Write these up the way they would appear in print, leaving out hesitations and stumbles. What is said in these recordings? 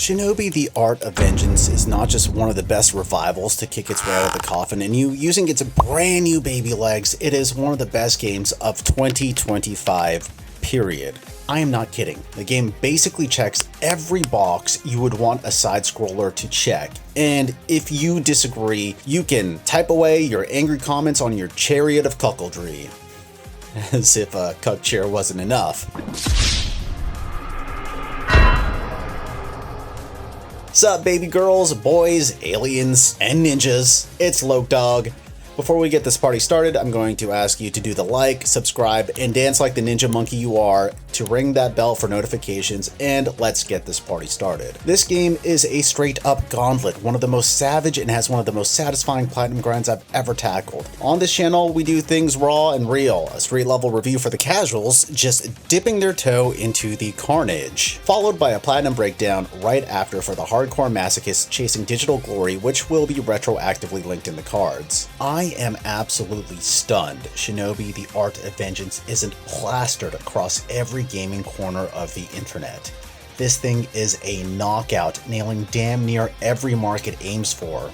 Shinobi the Art of Vengeance is not just one of the best revivals to kick its way out of the coffin and using its brand new baby legs, it is one of the best games of 2025, period. I am not kidding. The game basically checks every box you would want a side scroller to check. And if you disagree, you can type away your angry comments on your chariot of cuckoldry. As if a cuck chair wasn't enough. Sup baby girls, boys, aliens, and ninjas, it's Loke Dog. Before we get this party started, I'm going to ask you to do the like, subscribe, and dance like the ninja monkey you are to ring that bell for notifications, and let's get this party started. This game is a straight up gauntlet, one of the most savage and has one of the most satisfying platinum grinds I've ever tackled. On this channel, we do things raw and real, a street level review for the casuals, just dipping their toe into the carnage, followed by a platinum breakdown right after for the hardcore masochists chasing digital glory, which will be retroactively linked in the cards. I am absolutely stunned Shinobi the Art of Vengeance isn't plastered across every gaming corner of the internet. This thing is a knockout, nailing damn near every mark it aims for.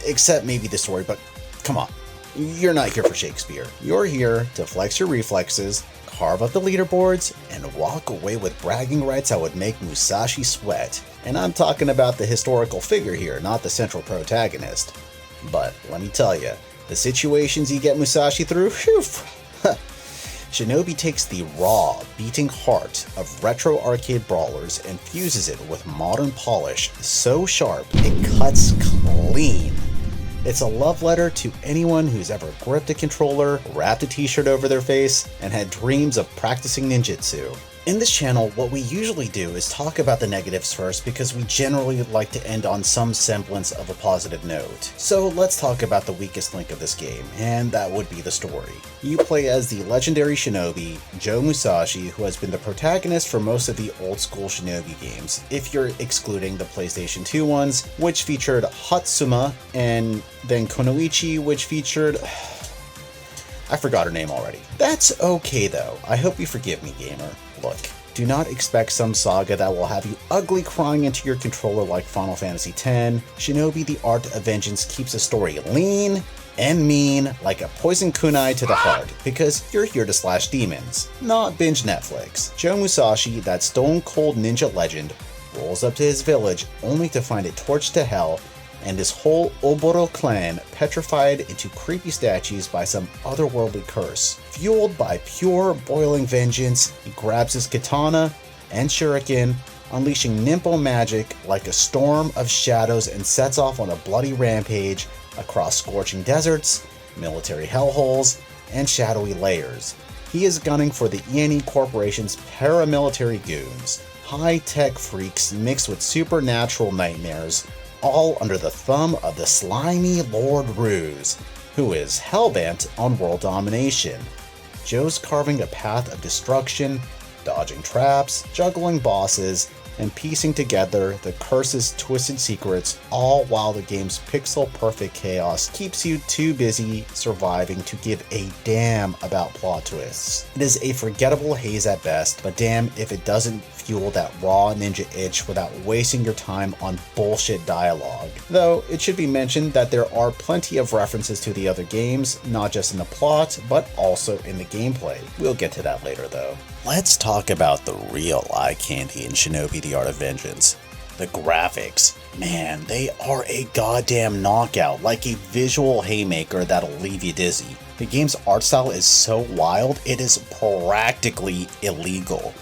Except maybe the story, but come on. You're not here for Shakespeare. You're here to flex your reflexes, carve up the leaderboards, and walk away with bragging rights that would make Musashi sweat. And I'm talking about the historical figure here, not the central protagonist. But let me tell you, the situations you get Musashi through, whew, Shinobi takes the raw, beating heart of retro arcade brawlers and fuses it with modern polish so sharp it cuts clean. It's a love letter to anyone who's ever gripped a controller, wrapped a t-shirt over their face, and had dreams of practicing ninjutsu. In this channel, what we usually do is talk about the negatives first because we generally like to end on some semblance of a positive note. So let's talk about the weakest link of this game, and that would be the story. You play as the legendary Shinobi, Joe Musashi, who has been the protagonist for most of the old school Shinobi games, if you're excluding the PlayStation 2 ones, which featured Hatsuma, and then Kunoichi, which featured... I forgot her name already. That's okay though, I hope you forgive me, gamer. Look, do not expect some saga that will have you ugly crying into your controller like Final Fantasy X. Shinobi the Art of Vengeance keeps a story lean and mean like a poison kunai to the heart, because you're here to slash demons, not binge Netflix. Joe Musashi, that stone cold ninja legend, rolls up to his village only to find it torched to hell and his whole Oboro clan petrified into creepy statues by some otherworldly curse. Fueled by pure boiling vengeance, he grabs his katana and shuriken, unleashing Ninpo magic like a storm of shadows and sets off on a bloody rampage across scorching deserts, military hellholes, and shadowy layers. He is gunning for the E&E Corporation's paramilitary goons, high-tech freaks mixed with supernatural nightmares, all under the thumb of the slimy Lord Ruse, who is hellbent on world domination. Joe's carving a path of destruction, dodging traps, juggling bosses, and piecing together the curse's twisted secrets, all while the game's pixel-perfect chaos keeps you too busy surviving to give a damn about plot twists. It is a forgettable haze at best, but damn if it doesn't fuel that raw ninja itch without wasting your time on bullshit dialogue. Though, it should be mentioned that there are plenty of references to the other games, not just in the plot, but also in the gameplay. We'll get to that later though. Let's talk about the real eye candy in Shinobi the Art of Vengeance. The graphics. Man, they are a goddamn knockout, like a visual haymaker that'll leave you dizzy. The game's art style is so wild, it is practically illegal.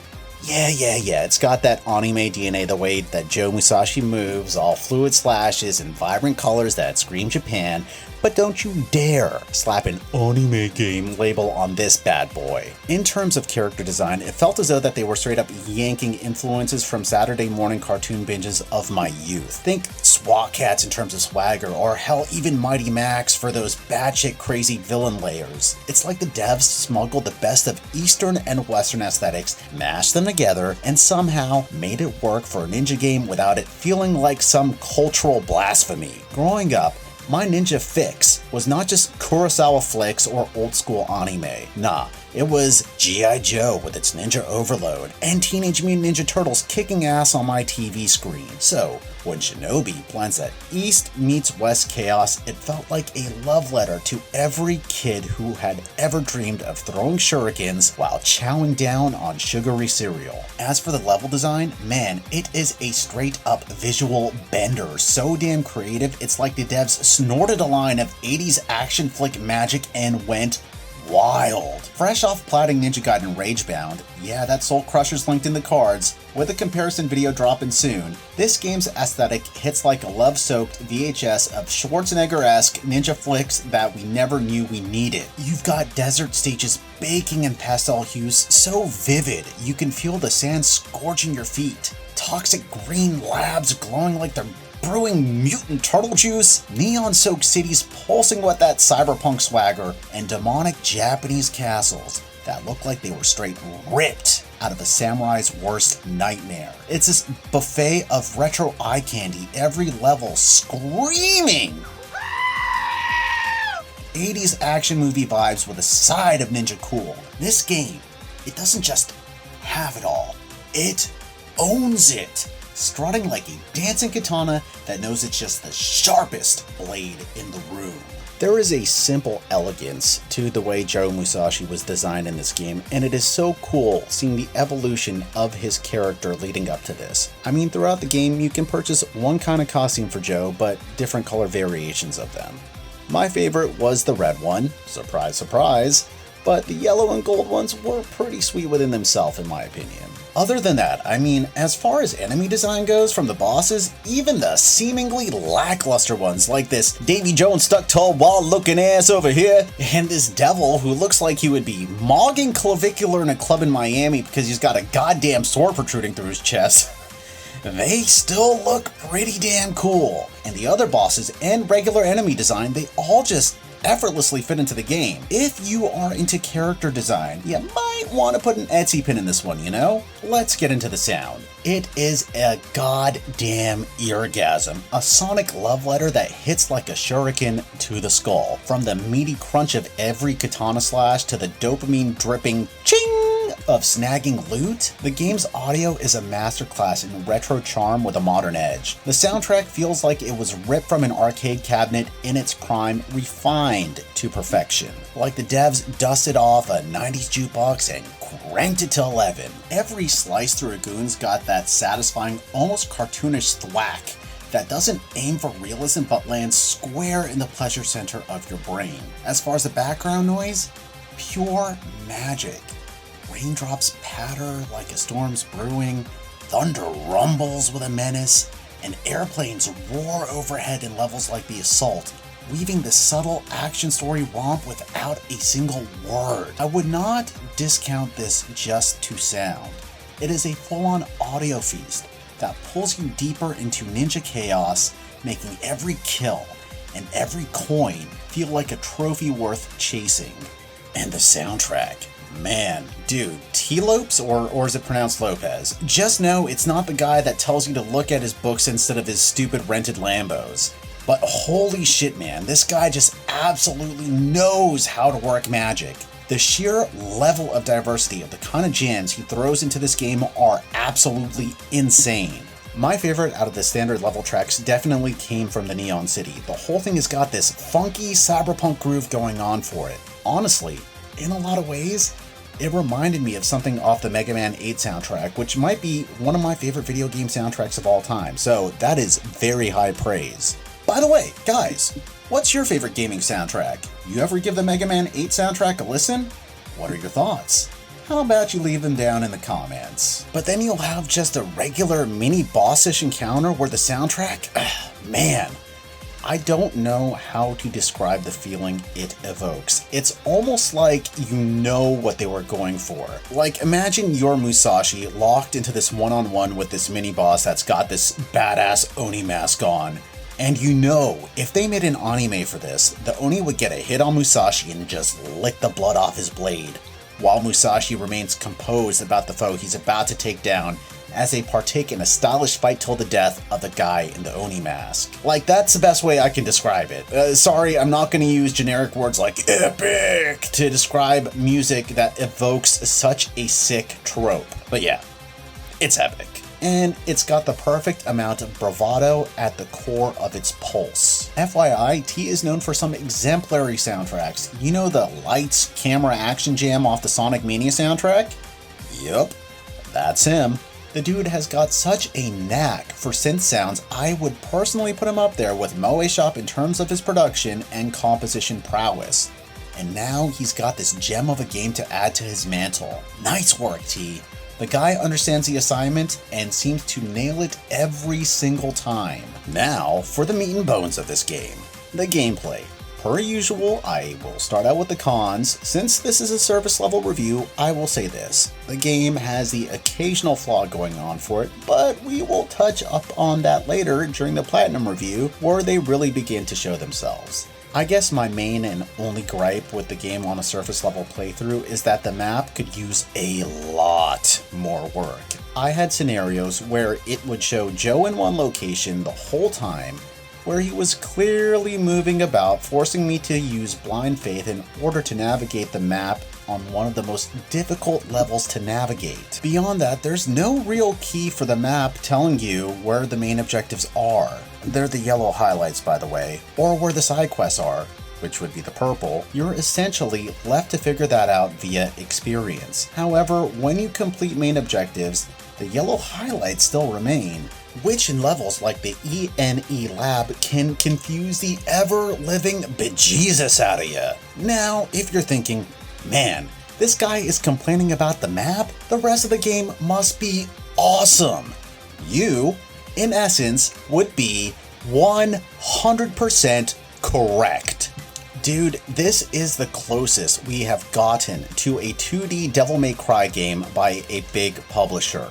Yeah, it's got that anime DNA, the way that Joe Musashi moves, all fluid slashes and vibrant colors that scream Japan, but don't you dare slap an anime game label on this bad boy. In terms of character design, it felt as though that they were straight up yanking influences from Saturday morning cartoon binges of my youth. Think SWAT Cats in terms of swagger, or hell, even Mighty Max for those batshit crazy villain layers. It's like the devs smuggled the best of Eastern and Western aesthetics, mashed them together, and somehow made it work for a ninja game without it feeling like some cultural blasphemy. Growing up, my ninja fix was not just Kurosawa flicks or old school anime. Nah, It was G.I. Joe with its ninja overload, and Teenage Mutant Ninja Turtles kicking ass on my TV screen. So, when Shinobi blends that East meets West chaos, it felt like a love letter to every kid who had ever dreamed of throwing shurikens while chowing down on sugary cereal. As for the level design, man, it is a straight up visual bender. So damn creative, it's like the devs snorted a line of 80s action flick magic and went wild. Fresh off plotting Ninja Gaiden Ragebound, yeah, that Soul Crusher's linked in the cards, with a comparison video dropping soon, this game's aesthetic hits like a love-soaked VHS of Schwarzenegger-esque ninja flicks that we never knew we needed. You've got desert stages baking in pastel hues so vivid you can feel the sand scorching your feet. Toxic green labs glowing like they're brewing mutant turtle juice, neon-soaked cities pulsing with that cyberpunk swagger, and demonic Japanese castles that look like they were straight ripped out of a samurai's worst nightmare. It's this buffet of retro eye candy, every level screaming 80s action movie vibes with a side of ninja cool. This game, it doesn't just have it all, it owns it. Strutting like a dancing katana that knows it's just the sharpest blade in the room. There is a simple elegance to the way Joe Musashi was designed in this game, and it is so cool seeing the evolution of his character leading up to this. I mean, throughout the game you can purchase one kind of costume for Joe, but different color variations of them. My favorite was the red one, surprise surprise, but the yellow and gold ones were pretty sweet within themselves in my opinion. Other than that, I mean, as far as enemy design goes from the bosses, even the seemingly lackluster ones like this Davy Jones stuck tall wild looking ass over here, and this devil who looks like he would be mogging clavicular in a club in Miami because he's got a goddamn sword protruding through his chest, they still look pretty damn cool. And the other bosses and regular enemy design, they all just effortlessly fit into the game. If you are into character design, you might want to put an Etsy pin in this one, you know? Let's get into the sound. It is a goddamn eargasm, a sonic love letter that hits like a shuriken to the skull. From the meaty crunch of every katana slash to the dopamine dripping ching of snagging loot, the game's audio is a masterclass in retro charm with a modern edge. The soundtrack feels like it was ripped from an arcade cabinet in its prime, refined to perfection. Like the devs dusted off a 90s jukebox and cranked it to 11. Every slice through a goon's got that satisfying, almost cartoonish thwack that doesn't aim for realism but lands square in the pleasure center of your brain. As far as the background noise, pure magic. Raindrops patter like a storm's brewing, thunder rumbles with a menace, and airplanes roar overhead in levels like the Assault, weaving the subtle action story romp without a single word. I would not discount this just to sound. It is a full-on audio feast that pulls you deeper into ninja chaos, making every kill and every coin feel like a trophy worth chasing. And the soundtrack. Man, dude, Lopes or is it pronounced Lopez? Just know it's not the guy that tells you to look at his books instead of his stupid rented Lambos. But holy shit, man, this guy just absolutely knows how to work magic. The sheer level of diversity of the kind of jams he throws into this game are absolutely insane. My favorite out of the standard level tracks definitely came from the Neon City. The whole thing has got this funky cyberpunk groove going on for it. Honestly, in a lot of ways, it reminded me of something off the Mega Man 8 soundtrack, which might be one of my favorite video game soundtracks of all time, so that is very high praise. By the way, guys, what's your favorite gaming soundtrack? You ever give the Mega Man 8 soundtrack a listen? What are your thoughts? How about you leave them down in the comments? But then you'll have just a regular mini boss-ish encounter where the soundtrack, man, I don't know how to describe the feeling it evokes. It's almost like you know what they were going for. Like, imagine you're Musashi locked into this one-on-one with this mini-boss that's got this badass Oni mask on. And you know, if they made an anime for this, the Oni would get a hit on Musashi and just lick the blood off his blade, while Musashi remains composed about the foe he's about to take down as they partake in a stylish fight till the death of the guy in the Oni mask. Like, that's the best way I can describe it. Sorry, I'm not going to use generic words like epic to describe music that evokes such a sick trope. But yeah, it's epic. And it's got the perfect amount of bravado at the core of its pulse. FYI, T is known for some exemplary soundtracks. You know the lights, camera, action jam off the Sonic Mania soundtrack? Yup, that's him. The dude has got such a knack for synth sounds, I would personally put him up there with Moe Shop in terms of his production and composition prowess. And now he's got this gem of a game to add to his mantle. Nice work, T. The guy understands the assignment and seems to nail it every single time. Now, for the meat and bones of this game, the gameplay. Per usual, I will start out with the cons. Since this is a surface level review, I will say this. The game has the occasional flaw going on for it, but we will touch up on that later during the Platinum review, where they really begin to show themselves. I guess my main and only gripe with the game on a surface level playthrough is that the map could use a lot more work. I had scenarios where it would show Joe in one location the whole time, where he was clearly moving about, forcing me to use blind faith in order to navigate the map on one of the most difficult levels to navigate. Beyond that, there's no real key for the map telling you where the main objectives are. They're the yellow highlights, by the way, or where the side quests are, which would be the purple. You're essentially left to figure that out via experience. However, when you complete main objectives, the yellow highlights still remain, which in levels like the ENE lab can confuse the ever-living bejesus out of you. Now, if you're thinking, man, this guy is complaining about the map, the rest of the game must be awesome. You, in essence, would be 100% correct. Dude, this is the closest we have gotten to a 2D Devil May Cry game by a big publisher.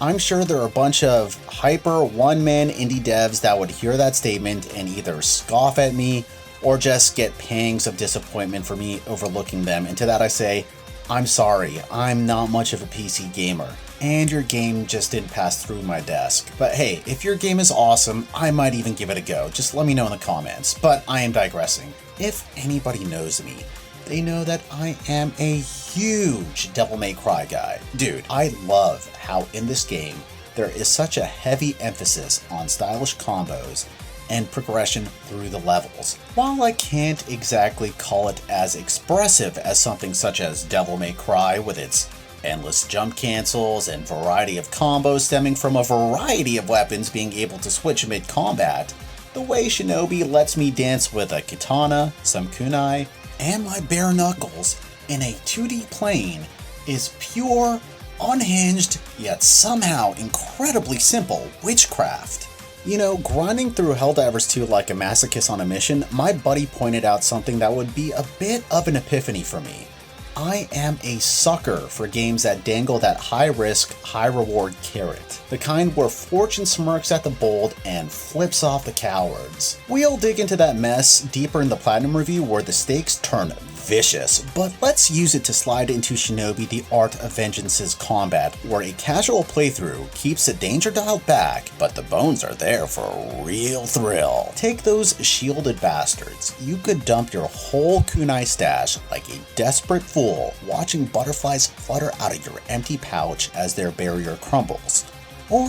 I'm sure there are a bunch of hyper one-man indie devs that would hear that statement and either scoff at me or just get pangs of disappointment for me overlooking them. And to that I say, I'm sorry, I'm not much of a PC gamer, and your game just didn't pass through my desk. But hey, if your game is awesome, I might even give it a go. Just let me know in the comments. But I am digressing. If anybody knows me, they know that I am a huge Devil May Cry guy. Dude, I love how in this game there is such a heavy emphasis on stylish combos and progression through the levels. While I can't exactly call it as expressive as something such as Devil May Cry with its endless jump cancels and variety of combos stemming from a variety of weapons being able to switch mid-combat, the way Shinobi lets me dance with a katana, some kunai, and my bare knuckles in a 2D plane is pure, unhinged, yet somehow incredibly simple witchcraft. You know, grinding through Helldivers 2 like a masochist on a mission, my buddy pointed out something that would be a bit of an epiphany for me. I am a sucker for games that dangle that high-risk, high-reward carrot. The kind where fortune smirks at the bold and flips off the cowards. We'll dig into that mess deeper in the Platinum review where the stakes turn vicious, but let's use it to slide into Shinobi the Art of Vengeance's combat, where a casual playthrough keeps the danger dialed back, but the bones are there for a real thrill. Take those shielded bastards. You could dump your whole kunai stash like a desperate fool, watching butterflies flutter out of your empty pouch as their barrier crumbles. Or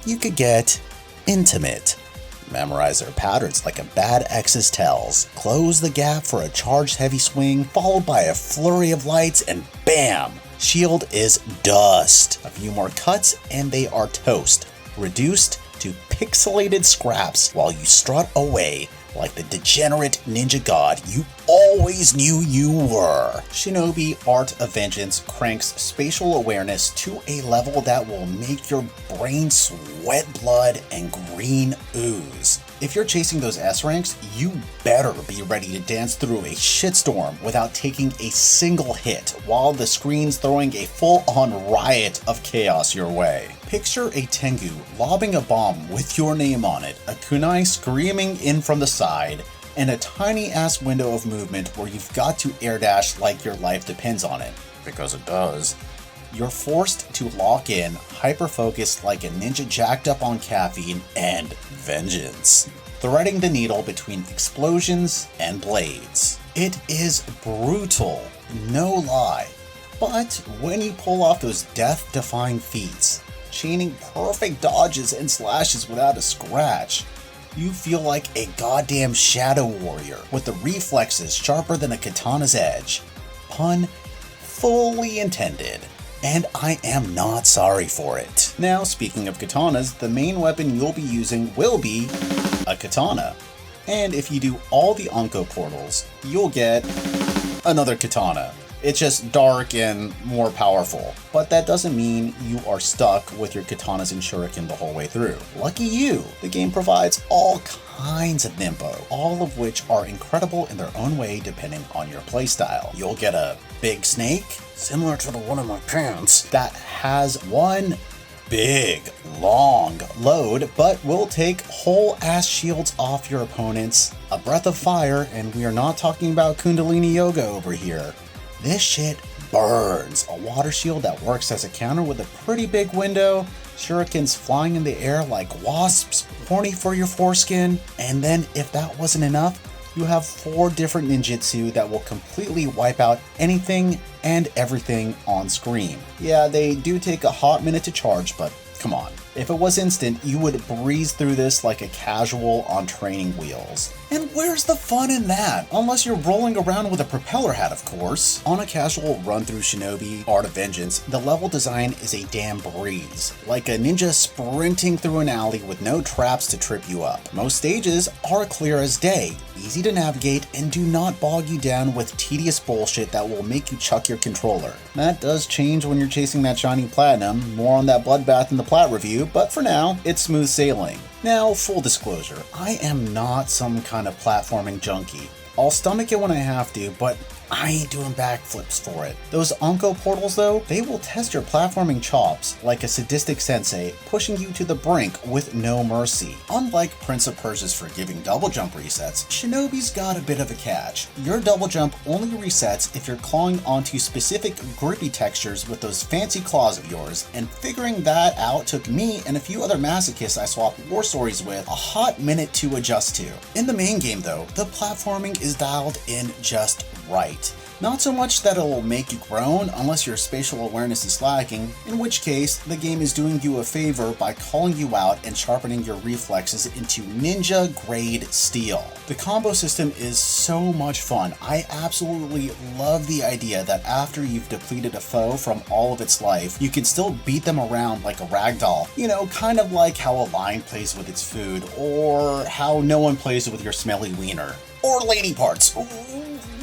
you could get intimate. Memorize their patterns like a bad ex's tells. Close the gap for a charged heavy swing, followed by a flurry of lights, and bam! Shield is dust. A few more cuts and they are toast, reduced to pixelated scraps while you strut away like the degenerate ninja god you always knew you were. Shinobi Art of Vengeance cranks spatial awareness to a level that will make your brain sweat blood and green ooze. If you're chasing those S ranks, you better be ready to dance through a shitstorm without taking a single hit, while the screen's throwing a full-on riot of chaos your way. Picture a Tengu lobbing a bomb with your name on it, a kunai screaming in from the side, and a tiny-ass window of movement where you've got to air dash like your life depends on it, because it does. You're forced to lock in, hyper-focused like a ninja jacked up on caffeine and vengeance, threading the needle between explosions and blades. It is brutal, no lie. But when you pull off those death-defying feats, chaining perfect dodges and slashes without a scratch, you feel like a goddamn shadow warrior with the reflexes sharper than a katana's edge. Pun fully intended. And I am not sorry for it. Now, speaking of katanas, the main weapon you'll be using will be a katana. And if you do all the Ankou portals, you'll get another katana. It's just dark and more powerful, but that doesn't mean you are stuck with your katanas and shuriken the whole way through. Lucky you, the game provides all kinds of Ninpo, all of which are incredible in their own way depending on your playstyle. You'll get a big snake, similar to the one in my pants, that has one big, long load, but will take whole ass shields off your opponents, a breath of fire, and we are not talking about Kundalini Yoga over here. This shit burns. A water shield that works as a counter with a pretty big window, shurikens flying in the air like wasps, horny for your foreskin, and then if that wasn't enough, you have 4 different ninjutsu that will completely wipe out anything and everything on screen. Yeah, they do take a hot minute to charge, but come on. If it was instant, you would breeze through this like a casual on training wheels. And where's the fun in that? Unless you're rolling around with a propeller hat, of course. On a casual run through Shinobi Art of Vengeance, the level design is a damn breeze. Like a ninja sprinting through an alley with no traps to trip you up. Most stages are clear as day, easy to navigate, and do not bog you down with tedious bullshit that will make you chuck your controller. That does change when you're chasing that shiny platinum, more on that bloodbath in the plat review, but for now, it's smooth sailing. Now, full disclosure, I am not some kind of platforming junkie. I'll stomach it when I have to, but I ain't doing backflips for it. Those Ankou portals though, they will test your platforming chops like a sadistic sensei, pushing you to the brink with no mercy. Unlike Prince of Persia's forgiving double jump resets, Shinobi's got a bit of a catch. Your double jump only resets if you're clawing onto specific grippy textures with those fancy claws of yours, and figuring that out took me and a few other masochists I swapped war stories with a hot minute to adjust to. In the main game though, the platforming is dialed in just right. Not so much that it'll make you groan unless your spatial awareness is lacking, in which case the game is doing you a favor by calling you out and sharpening your reflexes into ninja grade steel. The combo system is so much fun. I absolutely love the idea that after you've depleted a foe from all of its life, you can still beat them around like a ragdoll. You know, kind of like how a lion plays with its food, or how no one plays with your smelly wiener. Or lady parts.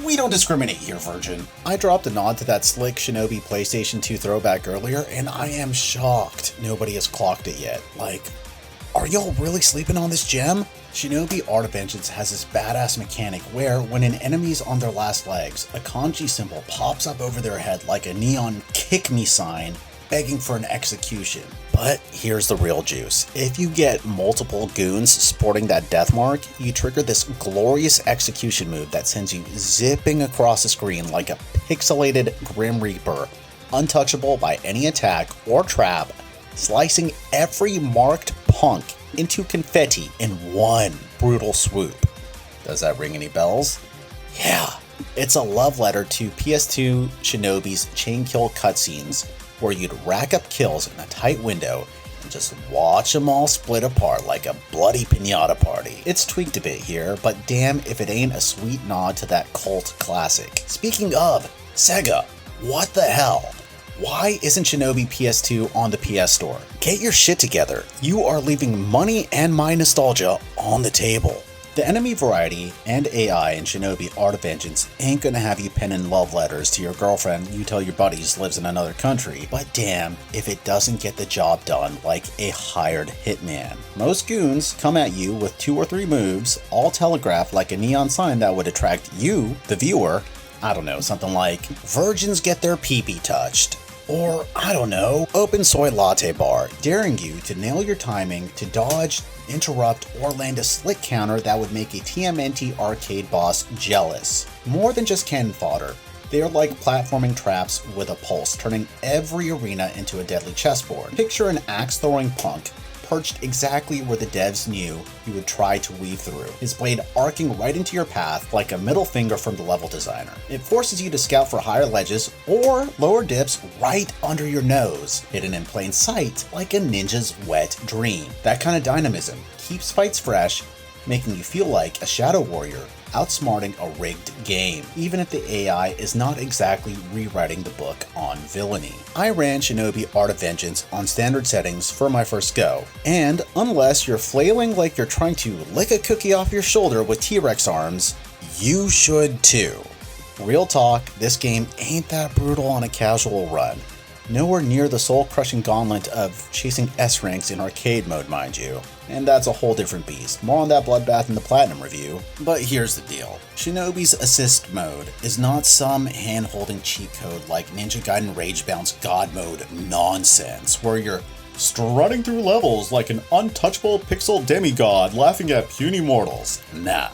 We don't discriminate here, virgin. I dropped a nod to that slick Shinobi PlayStation 2 throwback earlier, and I am shocked nobody has clocked it yet. Like, are y'all really sleeping on this gem? Shinobi Art of Vengeance has this badass mechanic where, when an enemy's on their last legs, a kanji symbol pops up over their head like a neon kick me sign, begging for an execution. But here's the real juice. If you get multiple goons sporting that death mark, you trigger this glorious execution move that sends you zipping across the screen like a pixelated Grim Reaper, untouchable by any attack or trap, slicing every marked punk into confetti in one brutal swoop. Does that ring any bells? Yeah, it's a love letter to PS2 Shinobi's chain kill cutscenes, where you'd rack up kills in a tight window and just watch them all split apart like a bloody piñata party. It's tweaked a bit here, but damn if it ain't a sweet nod to that cult classic. Speaking of, SEGA, what the hell? Why isn't Shinobi PS2 on the PS Store? Get your shit together. You are leaving money and my nostalgia on the table. The enemy variety and AI in Shinobi Art of Vengeance ain't gonna have you penning love letters to your girlfriend you tell your buddies lives in another country, but damn if it doesn't get the job done like a hired hitman. Most goons come at you with 2 or 3 moves, all telegraphed like a neon sign that would attract you, the viewer. I don't know, something like, virgins get their pee-pee touched. Or, I don't know, open soy latte bar, daring you to nail your timing to dodge, interrupt, or land a slick counter that would make a TMNT arcade boss jealous. More than just cannon fodder, They are like platforming traps with a pulse, turning every arena into a deadly chessboard. Picture an axe-throwing punk perched exactly where the devs knew you would try to weave through, his blade arcing right into your path like a middle finger from the level designer. It forces you to scout for higher ledges or lower dips right under your nose, hidden in plain sight like a ninja's wet dream. That kind of dynamism keeps fights fresh, making you feel like a shadow warrior outsmarting a rigged game, even if the AI is not exactly rewriting the book on villainy. I ran Shinobi Art of Vengeance on standard settings for my first go, and unless you're flailing like you're trying to lick a cookie off your shoulder with T-Rex arms, you should too. Real talk, this game ain't that brutal on a casual run. Nowhere near the soul-crushing gauntlet of chasing S ranks in arcade mode, mind you. And that's a whole different beast. More on that bloodbath in the Platinum review. But here's the deal. Shinobi's assist mode is not some hand-holding cheat code like Ninja Gaiden Rage Bounce God mode nonsense, where you're strutting through levels like an untouchable pixel demigod laughing at puny mortals. Nah.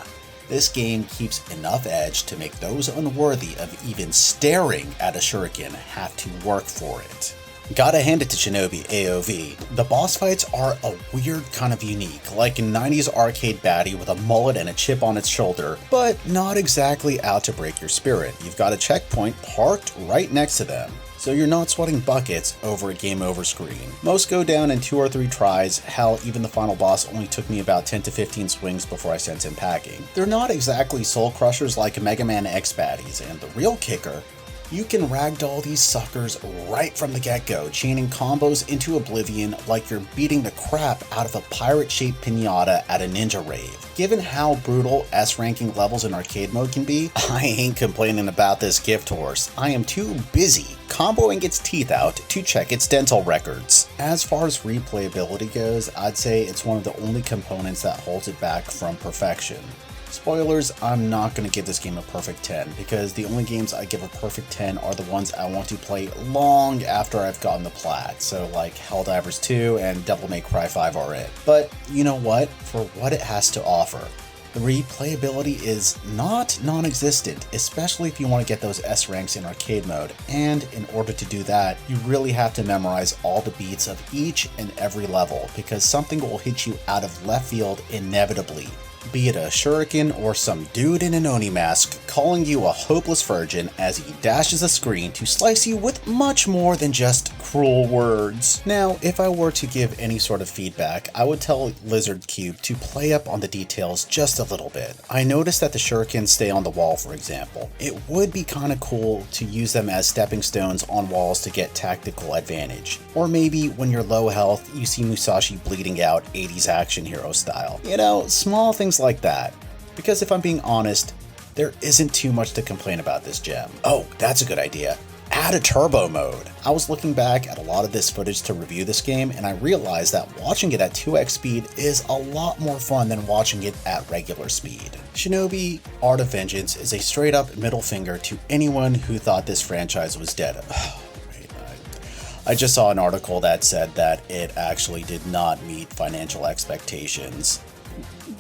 This game keeps enough edge to make those unworthy of even staring at a shuriken have to work for it. Gotta hand it to Shinobi AOV. The boss fights are a weird kind of unique, like a 90s arcade baddie with a mullet and a chip on its shoulder, but not exactly out to break your spirit. You've got a checkpoint parked right next to them, so you're not sweating buckets over a game over screen. Most go down in 2 or 3 tries, hell, even the final boss only took me about 10 to 15 swings before I sent him packing. They're not exactly soul crushers like Mega Man X baddies, and the real kicker, you can ragdoll these suckers right from the get-go, chaining combos into oblivion like you're beating the crap out of a pirate-shaped piñata at a ninja rave. Given how brutal S-ranking levels in arcade mode can be, I ain't complaining about this gift horse. I am too busy comboing its teeth out to check its dental records. As far as replayability goes, I'd say it's one of the only components that holds it back from perfection. Spoilers, I'm not going to give this game a perfect 10, because the only games I give a perfect 10 are the ones I want to play long after I've gotten the plat, so like Helldivers 2 and Devil May Cry 5 are it. But you know what? For what it has to offer, the replayability is not non-existent, especially if you want to get those S ranks in arcade mode, and in order to do that, you really have to memorize all the beats of each and every level, because something will hit you out of left field inevitably. Be it a shuriken or some dude in an Oni mask calling you a hopeless virgin as he dashes a screen to slice you with much more than just cruel words. Now, if I were to give any sort of feedback, I would tell Lizardcube to play up on the details just a little bit. I noticed that the shurikens stay on the wall, for example. It would be kinda cool to use them as stepping stones on walls to get tactical advantage. Or maybe when you're low health, you see Musashi bleeding out 80s action hero style. You know, small things like that. Because if I'm being honest, there isn't too much to complain about this gem. Oh, that's a good idea. Add a turbo mode. I was looking back at a lot of this footage to review this game, and I realized that watching it at 2x speed is a lot more fun than watching it at regular speed. Shinobi Art of Vengeance is a straight up middle finger to anyone who thought this franchise was dead. I just saw an article that said that it actually did not meet financial expectations.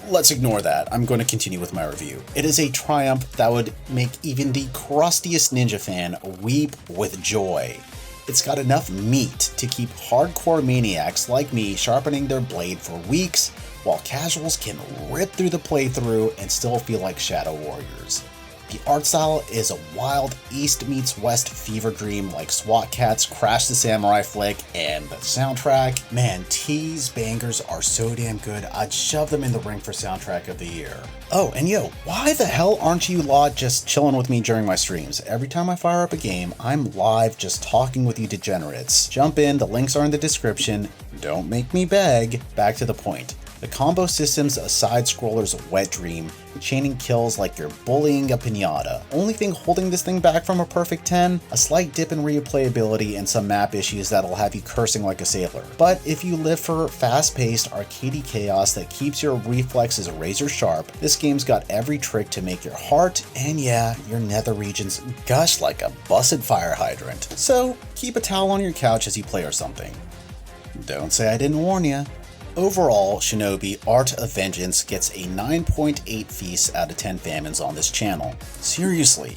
Let's ignore that. I'm going to continue with my review. It is a triumph that would make even the crustiest ninja fan weep with joy. It's got enough meat to keep hardcore maniacs like me sharpening their blade for weeks, while casuals can rip through the playthrough and still feel like shadow warriors. The art style is a wild East meets West fever dream like SWAT Cats, Crash the Samurai flick, and the soundtrack. Man, T's bangers are so damn good, I'd shove them in the ring for soundtrack of the year. Oh, and yo, why the hell aren't you lot just chilling with me during my streams? Every time I fire up a game, I'm live just talking with you degenerates. Jump in, the links are in the description. Don't make me beg. Back to the point. The combo system's a side-scroller's wet dream, chaining kills like you're bullying a piñata. Only thing holding this thing back from a perfect 10? A slight dip in replayability and some map issues that'll have you cursing like a sailor. But if you live for fast-paced, arcadey chaos that keeps your reflexes razor sharp, this game's got every trick to make your heart, and yeah, your nether regions, gush like a busted fire hydrant. So, keep a towel on your couch as you play or something. Don't say I didn't warn ya. Overall, Shinobi Art of Vengeance gets a 9.8 feasts out of 10 famines on this channel. Seriously,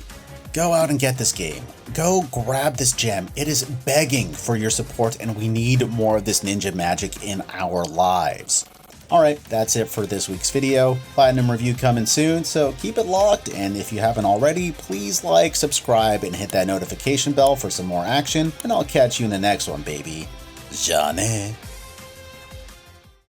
Go out and get this game. Go grab this gem. It is begging for your support, and we need more of this ninja magic in our lives. Alright, that's it for this week's video. Platinum review coming soon, so keep it locked, and if you haven't already, please like, subscribe, and hit that notification bell for some more action, and I'll catch you in the next one, baby. Johnny.